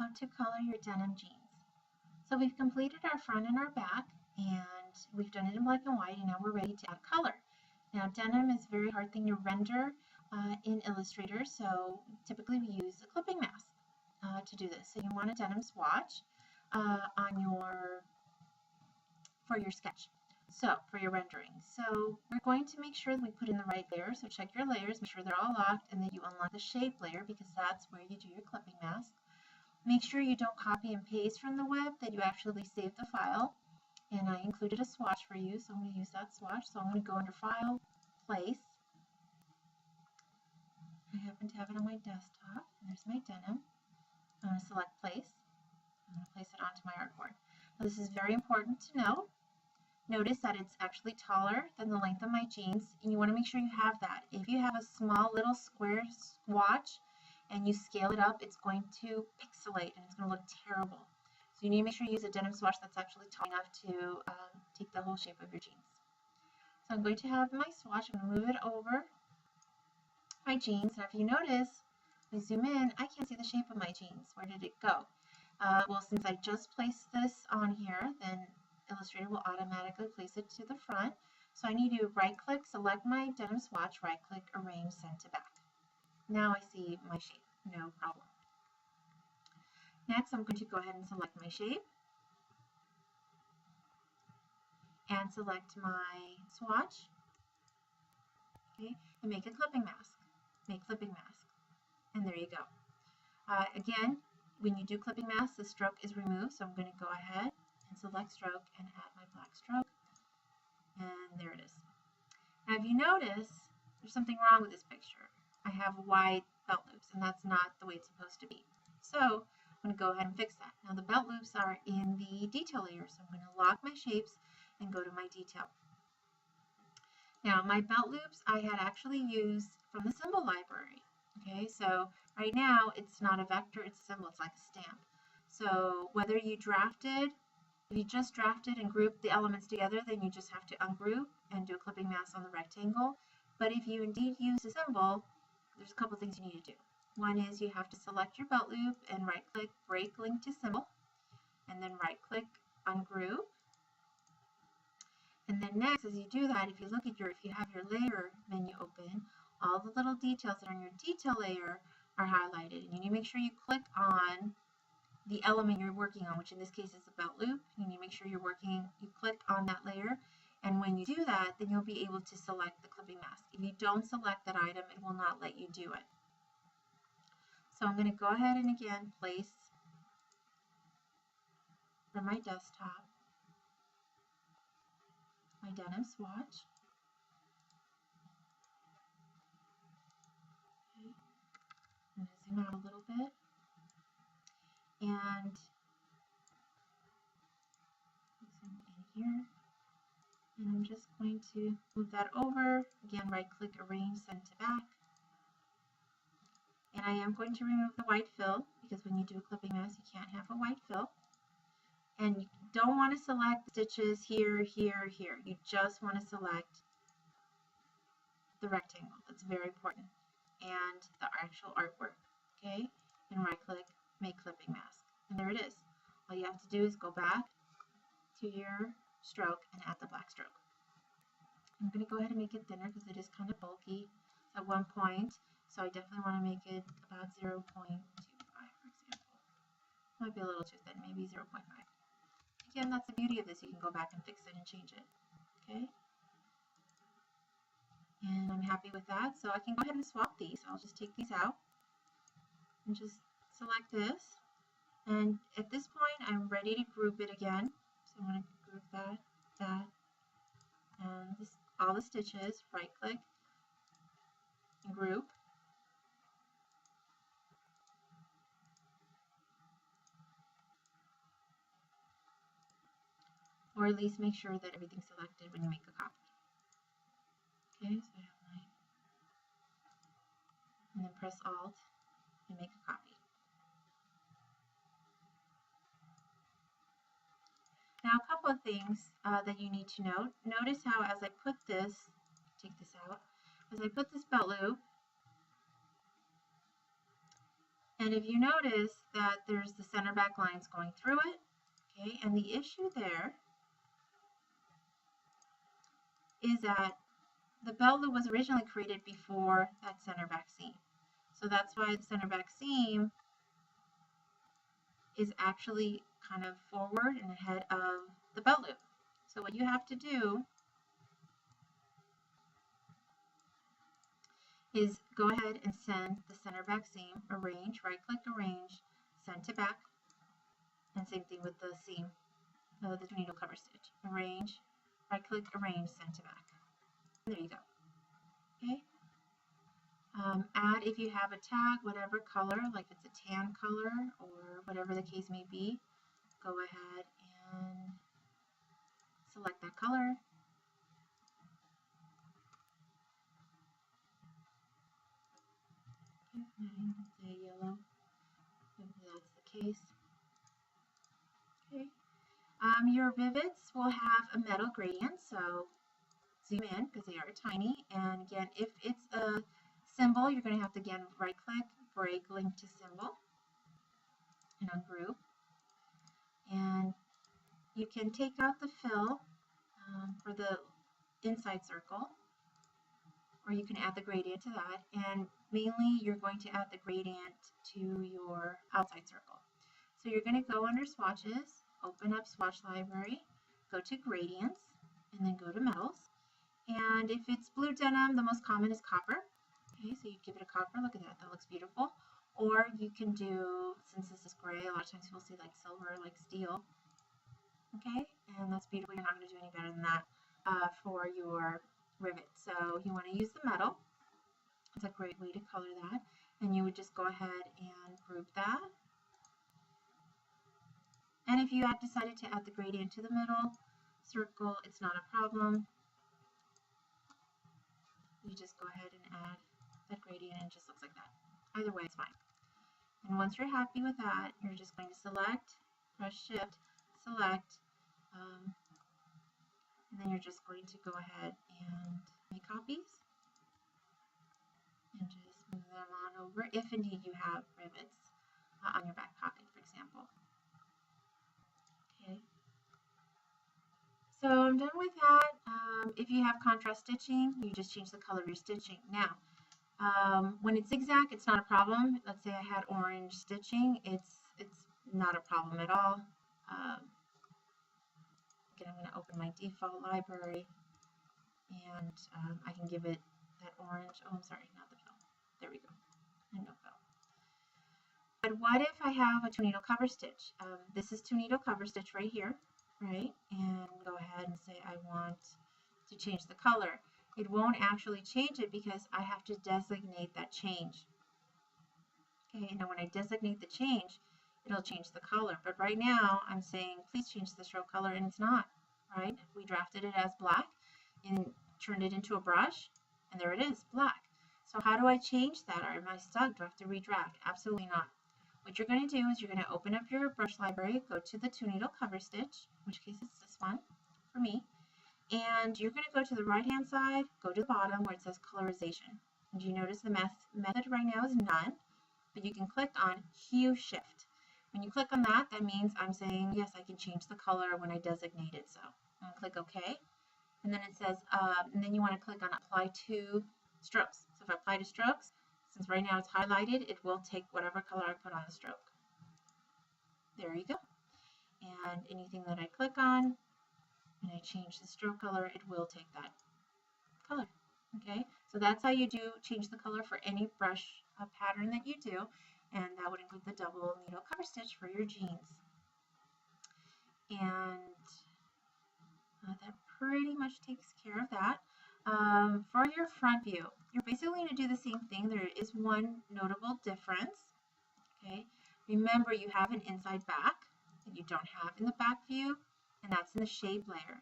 how to color your denim jeans. So we've completed our front and our back, and we've done it in black and white, and now we're ready to add color. Now denim is a very hard thing to render in Illustrator, so typically we use a clipping mask to do this. So you want a denim swatch for your sketch. So for your rendering, so we're going to make sure that we put in the right layer. So check your layers, make sure they're all locked, and then you unlock the shape layer because that's where you do your clipping mask. Make sure you don't copy and paste from the web, that you actually save the file. And I included a swatch for you, so I'm going to use that swatch. So I'm going to go under File, Place. I happen to have it on my desktop. There's my denim. I'm going to select Place. I'm going to place it onto my artboard. Now this is very important to know. Notice that it's actually taller than the length of my jeans, and you want to make sure you have that. If you have a small little square swatch and you scale it up, it's going to pixelate and it's going to look terrible. So you need to make sure you use a denim swatch that's actually tall enough to take the whole shape of your jeans. So I'm going to have my swatch, I'm going to move it over my jeans. Now if you notice, when I zoom in, I can't see the shape of my jeans. Where did it go? Well, since I just placed this on here, then Illustrator will automatically place it to the front. So I need to right click, select my denim swatch, right click, arrange, send to back. Now I see my shape, no problem. Next I'm going to go ahead and select my shape and select my swatch, okay, and make a clipping mask. Make clipping mask, and there you go. Again, when you do clipping mask, the stroke is removed, so I'm going to go ahead and select stroke and add my black stroke, and there it is. Now if you notice, there's something wrong with this picture. I have wide belt loops, and that's not the way it's supposed to be. So I'm going to go ahead and fix that. Now the belt loops are in the detail layer, so I'm going to lock my shapes and go to my detail. Now my belt loops I had actually used from the symbol library. Okay, so right now it's not a vector, it's a symbol, it's like a stamp. So whether you drafted, if you just drafted and grouped the elements together, then you just have to ungroup and do a clipping mask on the rectangle. But if you indeed use a symbol, there's a couple things you need to do. One is you have to select your belt loop and right click, break link to symbol, and then right click, ungroup. And then next, as you do that, if you have your layer menu open, all the little details that are in your detail layer are highlighted. And you need to make sure you click on the element you're working on, which in this case is the belt loop. You need to make sure you click on that layer. And when you do that, then you'll be able to select the clipping mask. If you don't select that item, it will not let you do it. So I'm going to go ahead and again place from my desktop my denim swatch. Okay. I'm going to zoom out a little bit. And zoom in here. And I'm just going to move that over. Again, right click, arrange, send to back. And I am going to remove the white fill because when you do a clipping mask, you can't have a white fill. And you don't want to select stitches here, here, here. You just want to select the rectangle. That's very important. And the actual artwork. Okay? And right click, make clipping mask. And there it is. All you have to do is go back to your stroke and add the black stroke. I'm going to go ahead and make it thinner because it is kind of bulky at one point. So I definitely want to make it about 0.25, for example. Might be a little too thin, maybe 0.5. Again, that's the beauty of this. You can go back and fix it and change it. Okay? And I'm happy with that. So I can go ahead and swap these. I'll just take these out and just select this. And at this point, I'm ready to group it again. So I'm going to group that, and all the stitches. Right click and group. Or at least make sure that everything's selected when you make a copy. Okay, so I have mine. And then press Alt and make a copy. Now a couple of things that you need to note. Notice how as I put this, take this out, as I put this belt loop And if you notice that there's the center back lines going through it, okay, and the issue there is that the belt loop was originally created before that center back seam. So that's why the center back seam is actually kind of forward and ahead of the belt loop. So what you have to do is go ahead and send the center back seam, arrange, right click, arrange, send to back, and same thing with the seam, the 2 needle cover stitch, arrange, right click, arrange, send to back. There you go. Okay. Add if you have a tag, whatever color, like it's a tan color or whatever the case may be, go ahead and select that color. Say yellow, if that's the case. Okay. Your rivets will have a metal gradient, so zoom in because they are tiny. And again, if it's a symbol, you're going to have to again right click, break link to symbol, and ungroup. And you can take out the fill for the inside circle, or you can add the gradient to that. And mainly you're going to add the gradient to your outside circle. So you're going to go under swatches, open up swatch library, go to gradients, and then go to metals. And if it's blue denim, the most common is copper. Okay, so you give it a copper. Look at that. That looks beautiful. Or you can do, since this is gray, a lot of times you'll see like silver, like steel. Okay, and that's beautiful. You're not going to do any better than that for your rivet. So you want to use the metal. It's a great way to color that. And you would just go ahead and group that. And if you have decided to add the gradient to the middle circle, it's not a problem. You just go ahead and add that gradient and it just looks like that. Either way, it's fine. And once you're happy with that, you're just going to select, press shift, select, and then you're just going to go ahead and make copies and just move them on over if indeed you have rivets on your back pocket, for example. Okay. So I'm done with that. If you have contrast stitching, you just change the color of your stitching. Now, when it's zigzag, it's not a problem. Let's say I had orange stitching, it's not a problem at all. Again, I'm going to open my default library, and I can give it that orange. Oh, I'm sorry, not the fill. There we go. And no fill. But what if I have a 2 needle cover stitch? This is 2 needle cover stitch right here, right? And go ahead and say I want to change the color. It won't actually change it because I have to designate that change. Okay, now when I designate the change, it'll change the color. But right now, I'm saying, please change the stroke color, and it's not, right? We drafted it as black and turned it into a brush, and there it is, black. So how do I change that? Or am I stuck? Do I have to redraft? Absolutely not. What you're going to do is you're going to open up your brush library, go to the 2 needle cover stitch, in which case it's this one for me, and you're going to go to the right hand side, go to the bottom where it says colorization. And you notice the method right now is none, but you can click on hue shift. When you click on that, that means I'm saying, yes, I can change the color when I designate it. So I'm going to click OK. And then it says, and then you want to click on apply to strokes. So if I apply to strokes, since right now it's highlighted, it will take whatever color I put on the stroke. There you go. And anything that I click on, and I change the stroke color, it will take that color. Okay, so that's how you do change the color for any brush pattern that you do, and that would include the double needle cover stitch for your jeans. And that pretty much takes care of that. For your front view, you're basically going to do the same thing. There is one notable difference. Okay, remember you have an inside back that you don't have in the back view, and that's in the shape layer.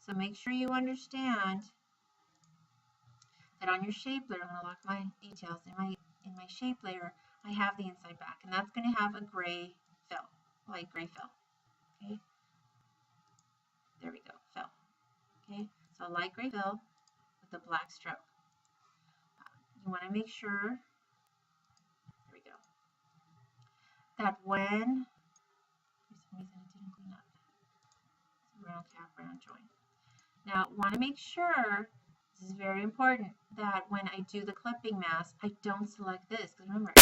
So make sure you understand that on your shape layer, I'm going to lock my details in my shape layer, I have the inside back, and that's going to have a gray fill, light gray fill. Okay, there we go, fill. Okay, so light gray fill with a black stroke. You want to make sure, there we go, that when, for some reason it didn't clean up. It's a round cap, round join. Now, want to make sure, this is very important, that when I do the clipping mask, I don't select this. Because remember,